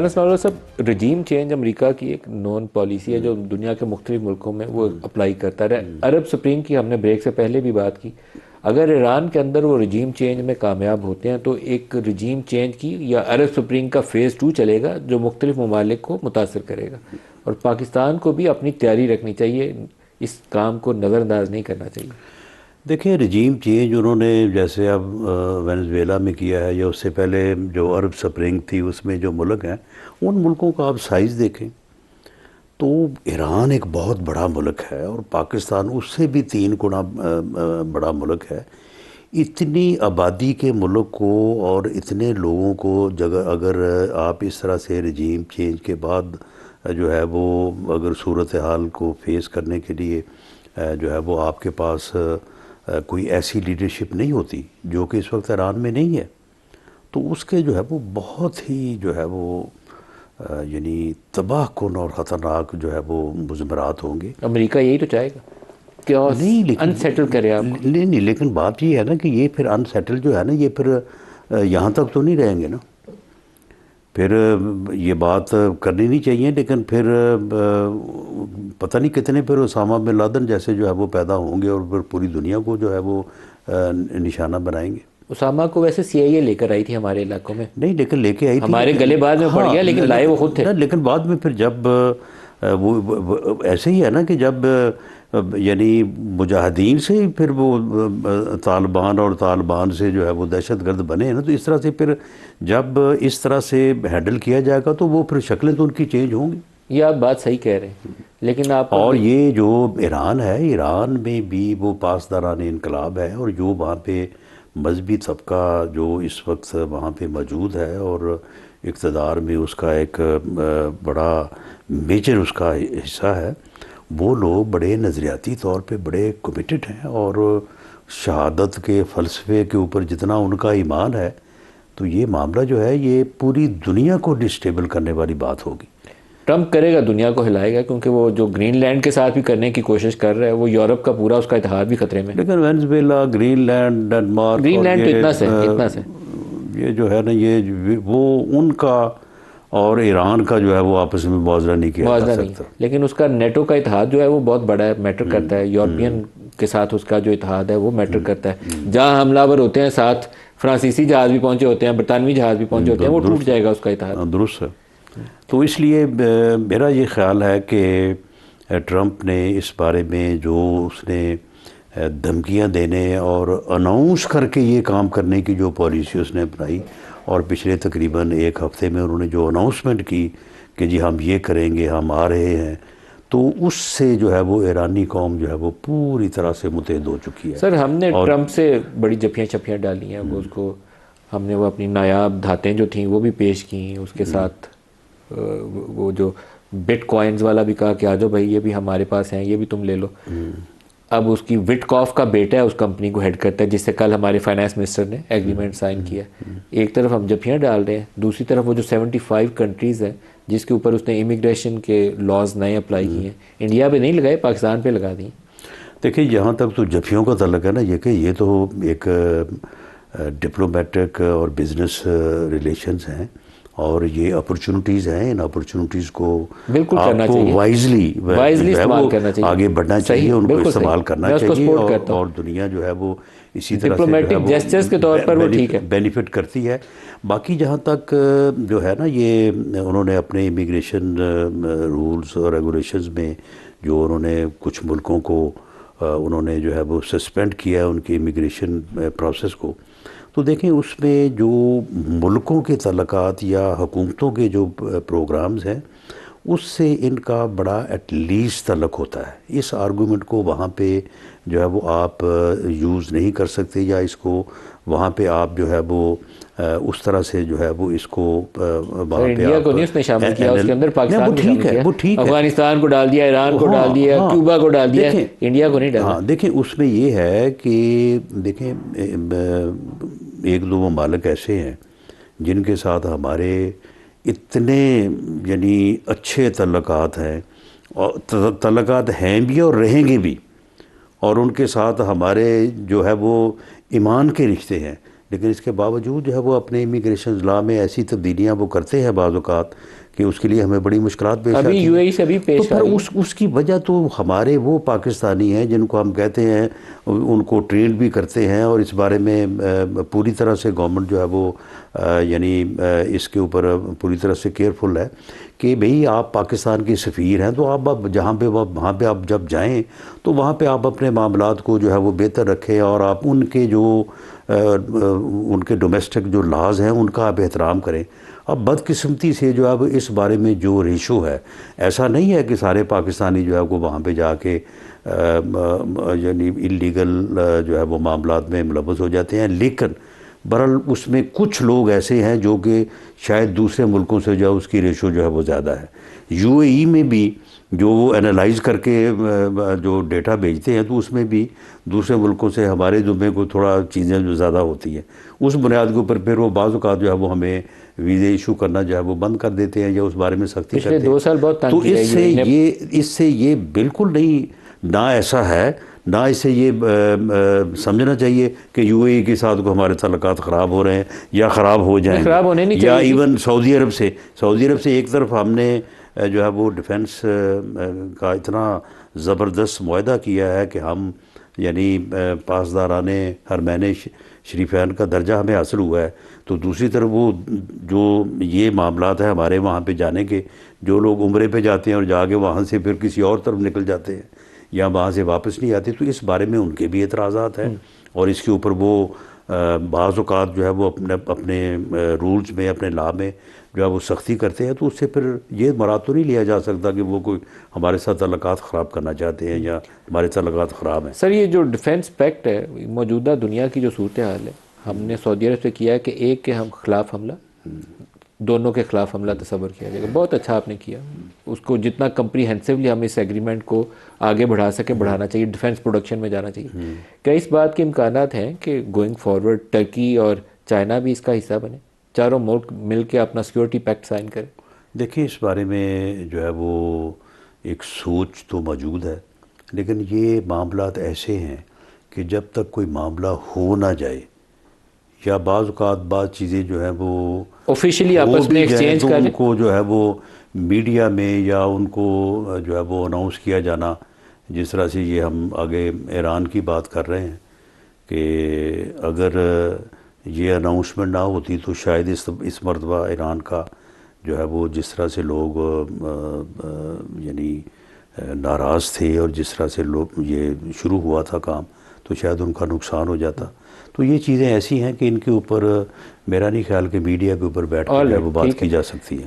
صاحب regime change امریکہ کی ایک نون پالیسی ہے جو دنیا کے مختلف ملکوں میں وہ اپلائی کرتا رہا. عرب سپرنگ کی ہم نے بریک سے پہلے بھی بات کی. اگر ایران کے اندر وہ رجیم چینج میں کامیاب ہوتے ہیں تو ایک رجیم چینج کی یا عرب سپرنگ کا فیز 2 چلے گا جو مختلف ممالک کو متاثر کرے گا, اور پاکستان کو بھی اپنی تیاری رکھنی چاہیے, اس کام کو نظر انداز نہیں کرنا چاہیے. دیکھیں رجیم چینج انہوں نے جیسے اب وینزویلا میں کیا ہے یا اس سے پہلے جو عرب سپرنگ تھی اس میں جو ملک ہیں ان ملکوں کا آپ سائز دیکھیں تو ایران ایک بہت بڑا ملک ہے اور پاکستان اس سے بھی 3 گنا بڑا ملک ہے. اتنی آبادی کے ملک کو اور اتنے لوگوں کو اگر آپ اس طرح سے رجیم چینج کے بعد جو ہے وہ اگر صورتحال کو فیس کرنے کے لیے جو ہے وہ آپ کے پاس کوئی ایسی لیڈرشپ نہیں ہوتی جو کہ اس وقت ایران میں نہیں ہے, تو اس کے جو ہے وہ بہت ہی جو ہے وہ یعنی تباہ کن اور خطرناک جو ہے وہ مضمرات ہوں گے. امریکہ یہی تو چاہے گا کہ انسیٹل کرے آپ کو. نہیں لیکن بات یہ ہے نا کہ یہ پھر انسیٹل جو ہے نا یہ پھر یہاں تک تو نہیں رہیں گے نا, پھر یہ بات کرنی نہیں چاہیے, لیکن پھر پتہ نہیں کتنے پھر اسامہ بن لادن جیسے جو ہے وہ پیدا ہوں گے اور پھر پوری دنیا کو جو ہے وہ نشانہ بنائیں گے. اسامہ کو ویسے سی آئی اے لے کر آئی تھی ہمارے علاقوں میں, نہیں لیکن لے کے آئی تھی, ہمارے گلے بعد میں پڑ گیا لیکن لائے وہ خود تھے. لیکن بعد میں پھر جب وہ ایسے ہی ہے نا کہ جب یعنی مجاہدین سے پھر وہ طالبان اور طالبان سے جو ہے وہ دہشت گرد بنے ہیں نا, تو اس طرح سے پھر جب اس طرح سے ہینڈل کیا جائے گا تو وہ پھر شکلیں تو ان کی چینج ہوں گی. یہ آپ بات صحیح کہہ رہے ہیں, لیکن آپ اور یہ جو ایران ہے, ایران میں بھی وہ پاسداران انقلاب ہے اور جو وہاں پہ مذہبی طبقہ جو اس وقت وہاں پہ موجود ہے اور اقتدار میں اس کا ایک بڑا میجر اس کا حصہ ہے, وہ لوگ بڑے نظریاتی طور پہ بڑے کمیٹڈ ہیں اور شہادت کے فلسفے کے اوپر جتنا ان کا ایمان ہے تو یہ معاملہ جو ہے یہ پوری دنیا کو ڈسٹیبل کرنے والی بات ہوگی. ٹرمپ کرے گا, دنیا کو ہلائے گا, کیونکہ وہ جو گرین لینڈ کے ساتھ بھی کرنے کی کوشش کر رہا ہے, وہ یورپ کا پورا اس کا اتحاد بھی خطرے میں. لیکن Venezuela, Greenland, Denmark, Greenland تو اتنا سے یہ جو ہے نا یہ وہ ان کا اور ایران کا جو ہے وہ آپس میں موازنہ نہیں کیا جا سکتا. لیکن اس کا نیٹو کا اتحاد جو ہے وہ بہت بڑا ہے, میٹر کرتا ہے. یورپین کے ساتھ اس کا جو اتحاد ہے وہ میٹر کرتا ہے. جہاں حملہ آور ہوتے ہیں ساتھ فرانسیسی جہاز بھی پہنچے ہوتے ہیں, برطانوی جہاز بھی پہنچے ہوتے ہیں, وہ ٹوٹ جائے گا اس کا اتحاد. درست ہے. تو اس لیے میرا یہ خیال ہے کہ ٹرمپ نے اس بارے میں جو اس نے دھمکیاں دینے اور اناؤنس کر کے یہ کام کرنے کی جو پالیسی اس نے اپنائی, اور پچھلے تقریباً 1 ہفتے میں انہوں نے جو اناؤنسمنٹ کی کہ جی ہم یہ کریں گے, ہم آ رہے ہیں, تو اس سے جو ہے وہ ایرانی قوم جو ہے وہ پوری طرح سے متحد ہو چکی ہے. سر ہم نے ٹرمپ سے بڑی جفیاں ڈالی ہیں, وہ اس کو ہم نے وہ اپنی نایاب دھاتیں جو تھیں وہ بھی پیش کی, اس کے ساتھ وہ جو بٹ کوائنز والا بھی کہا کہ آجو بھائی یہ بھی ہمارے پاس ہیں, یہ بھی تم لے لو. اب اس کی وٹ کاف کا بیٹا ہے اس کمپنی کو ہیڈ کرتا ہے, جس سے کل ہمارے فائنانس منسٹر نے ایگریمنٹ سائن کیا. ایک طرف ہم جفیاں ڈال رہے ہیں, دوسری طرف وہ جو 75 کنٹریز ہیں جس کے اوپر اس نے امیگریشن کے لاز نئے اپلائی کیے ہیں, انڈیا پہ نہیں لگائے, پاکستان پہ لگا دیں. دیکھیں جہاں تک تو جفیوں کا تعلق ہے نا, یہ کہ یہ تو ایک ڈپلومیٹک اور بزنس ریلیشنز ہیں اور یہ اپرچونٹیز ہیں, ان اپرچونٹیز کو بالکل آپ کرنا کو چاہیے, وائزلی استعمال کرنا چاہیے, آگے بڑھنا چاہیے, ان کو استعمال کرنا چاہیے, اور دنیا جو ہے وہ اسی طرح سے جسٹس کے طور پر وہ ٹھیک ہے, بینیفٹ کرتی ہے. باقی جہاں تک جو ہے نا یہ انہوں نے اپنے امیگریشن رولز اور ریگولیشنز میں جو انہوں نے کچھ ملکوں کو انہوں نے جو ہے وہ سسپینڈ کیا ہے ان کی امیگریشن پروسیس کو, تو دیکھیں اس میں جو ملکوں کے تعلقات یا حکومتوں کے جو پروگرامز ہیں اس سے ان کا بڑا ایٹ لیسٹ تعلق ہوتا ہے. اس آرگومنٹ کو وہاں پہ جو ہے وہ آپ یوز نہیں کر سکتے, یا اس کو وہاں پہ آپ جو ہے وہ اس طرح سے جو ہے وہ اس کو وہاں پہ انڈیا کو نہیں اس نے شامل کیا, اس کے اندر پاکستان کو شامل کیا, وہ ٹھیک ہے, افغانستان کو ڈال دیا, ایران کو ڈال دیا, کیوبا کو ڈال دیا, انڈیا کو نہیں ڈالا. ہاں دیکھیں اس میں یہ ہے کہ دیکھیں 1-2 ممالک ایسے ہیں جن کے ساتھ ہمارے اتنے یعنی اچھے تعلقات ہیں, اور تعلقات ہیں بھی اور رہیں گے بھی, اور ان کے ساتھ ہمارے جو ہے وہ ایمان کے رشتے ہیں, لیکن اس کے باوجود جو ہے وہ اپنے امیگریشن لا میں ایسی تبدیلیاں وہ کرتے ہیں بعض اوقات کہ اس کے لیے ہمیں بڑی مشکلات پیش آتی ہیں. ابھی یو اے ای سے بھی تو پیش پھر آئی. اس کی وجہ تو ہمارے وہ پاکستانی ہیں جن کو ہم کہتے ہیں, ان کو ٹرین بھی کرتے ہیں اور اس بارے میں پوری طرح سے گورنمنٹ جو ہے وہ یعنی اس کے اوپر پوری طرح سے کیئرفل ہے کہ بھئی آپ پاکستان کے سفیر ہیں, تو آپ جہاں پہ وہاں پہ آپ جب جائیں تو وہاں پہ آپ اپنے معاملات کو جو ہے وہ بہتر رکھیں اور آپ ان کے جو ان کے ڈومیسٹک جو لاز ہیں ان کا آپ احترام کریں. اب بدقسمتی سے جو اب اس بارے میں جو ریشو ہے, ایسا نہیں ہے کہ سارے پاکستانی جو ہے وہ وہاں پہ جا کے یعنی اللیگل جو ہے وہ معاملات میں ملوث ہو جاتے ہیں, لیکن بہرحال اس میں کچھ لوگ ایسے ہیں جو کہ شاید دوسرے ملکوں سے جو اس کی ریشو جو ہے وہ زیادہ ہے. یو اے ای میں بھی جو وہ انالائز کر کے جو ڈیٹا بھیجتے ہیں تو اس میں بھی دوسرے ملکوں سے ہمارے ذمے کو تھوڑا چیزیں جو زیادہ ہوتی ہیں, اس بنیاد کے اوپر پھر وہ بعض اوقات جو ہے وہ ہمیں ویزے ایشو کرنا جو ہے وہ بند کر دیتے ہیں یا اس بارے میں سختی کرتے ہیں. پچھلے 2 سال بہت تو تنگ کیا اس سے یہ بالکل نہیں, نہ ایسا ہے, نہ اسے یہ سمجھنا چاہیے کہ یو اے ای کے ساتھ کو ہمارے تعلقات خراب ہو رہے ہیں یا خراب ہو جائیں خراب ہونے نہیں یا چاہیے. ایون سعودی عرب سے ایک طرف ہم نے جو ہے وہ ڈیفنس کا اتنا زبردست معاہدہ کیا ہے کہ ہم یعنی پاسداران حرمین شریفین کا درجہ ہمیں حاصل ہوا ہے, تو دوسری طرف وہ جو یہ معاملات ہیں ہمارے وہاں پہ جانے کے, جو لوگ عمرے پہ جاتے ہیں اور جا کے وہاں سے پھر کسی اور طرف نکل جاتے ہیں یا وہاں سے واپس نہیں آتے, تو اس بارے میں ان کے بھی اعتراضات ہیں اور اس کے اوپر وہ بعض اوقات جو ہے وہ اپنے رولز میں اپنے لا میں جو ہے وہ سختی کرتے ہیں. تو اس سے پھر یہ مراد تو نہیں لیا جا سکتا کہ وہ کوئی ہمارے ساتھ تعلقات خراب کرنا چاہتے ہیں یا ہمارے تعلقات خراب ہیں. سر یہ جو ڈیفنس پیکٹ ہے, موجودہ دنیا کی جو صورتحال ہے, ہم نے سعودی عرب سے کیا ہے کہ ایک کے ہم خلاف حملہ, دونوں کے خلاف حملہ تصور کیا جائے گا. بہت اچھا آپ نے کیا, اس کو جتنا کمپریہنسولی ہم اس ایگریمنٹ کو آگے بڑھا سکیں بڑھانا چاہیے, ڈیفنس پروڈکشن میں جانا چاہیے. کیا اس بات کے امکانات ہیں کہ گوئنگ فارورڈ ٹرکی اور چائنا بھی اس کا حصہ بنے, چاروں ملک مل کے اپنا سیکورٹی پیکٹ سائن کریں؟ دیکھیں اس بارے میں جو ہے وہ ایک سوچ تو موجود ہے, لیکن یہ معاملات ایسے ہیں کہ جب تک کوئی معاملہ ہو نہ جائے یا بعض اوقات بعض چیزیں جو ہیں وہ آفیشیلی آپس میں ایکسچینج تو کر ان کو جو ہے وہ میڈیا میں یا ان کو جو ہے وہ اناؤنس کیا جانا, جس طرح سے یہ ہم آگے ایران کی بات کر رہے ہیں کہ اگر یہ اناؤنسمنٹ نہ ہوتی تو شاید اس مرتبہ ایران کا جو ہے وہ جس طرح سے لوگ یعنی ناراض تھے اور جس طرح سے لوگ یہ شروع ہوا تھا کام, تو شاید ان کا نقصان ہو جاتا. تو یہ چیزیں ایسی ہیں کہ ان کے اوپر میرا نہیں خیال کہ میڈیا کے اوپر بیٹھ کے وہ بات کی جا سکتی ہے.